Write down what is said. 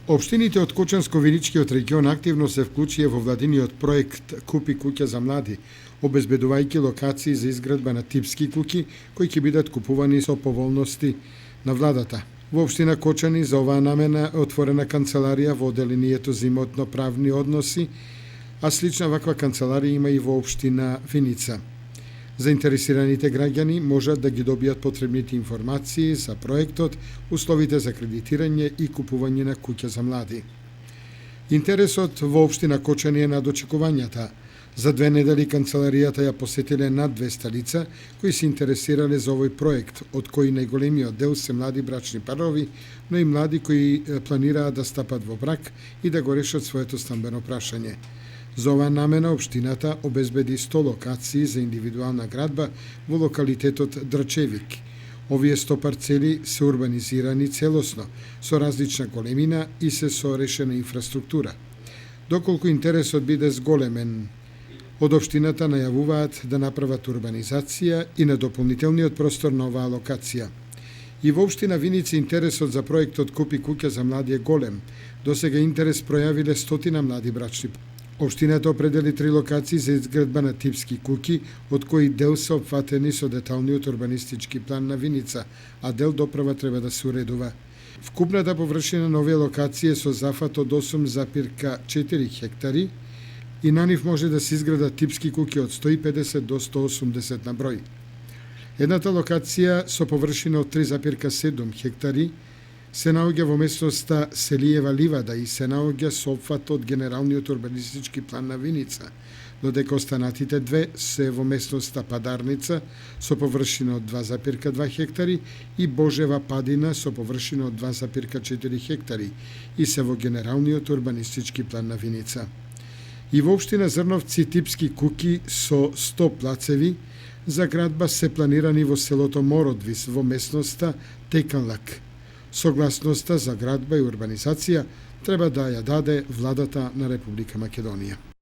Општините од Кочанско-Виничкиот регион активно се вклучија во владиниот проект Купи куќа за млади, обезбедувајќи локации за изградба на типски куќи кои ќе бидат купувани со поволности на владата. Во општина Кочани за оваа намена е отворена канцеларија во одделението за имотно-правни односи, а слична ваква канцеларија има и во општина Виница. Заинтересираните граѓани можат да ги добијат потребните информации за проектот, условите за кредитирање и купување на куќа за млади. Интересот во општина Кочани е над очекувањата. За 2 недели канцеларијата ја посетиле над 200 лица кои се интересирале за овој проект, од кои најголемиот дел се млади брачни парови, но и млади кои планираат да стапат во брак и да го решат своето стамбено прашање. За оваа намена општината обезбеди 100 локации за индивидуална градба во локалитетот Драчевик. Овие 100 парцели се урбанизирани целосно, со различна големина и се со решена инфраструктура. Доколку интересот биде зголемен, од општината најавуваат да направат урбанизација и на дополнителниот простор на оваа локација. И во општина Виница интересот за проектот Купи куќа за млади е голем. Досега интерес пројавиле 100 млади брачни. Општината определи 3 локации за изградба на типски куќи, од кои дел се опфатени со деталниот урбанистички план на Виница, а дел доправа треба да се уредува. Вкупната површина на овие локации е со зафат од 8,4 хектари и на нив може да се изградат типски куќи од 150 до 180 на број. Едната локација со површина од 3,7 хектари се наоѓа во местноста Селиева ливада и се наоѓа со опфат од генералниот урбанистички план на Виница, додека останатите две се во местноста Падарница со површина од 2,2 хектари и Божева падина со површина од 2,4 хектари и се во генералниот урбанистички план на Виница. И во општина Зрновци типски куќи со 100 плацеви за градба се планирани во селото Мородвис во местноста Теканлак. Согласноста за градба и урбанизација треба да ја даде владата на Република Македонија.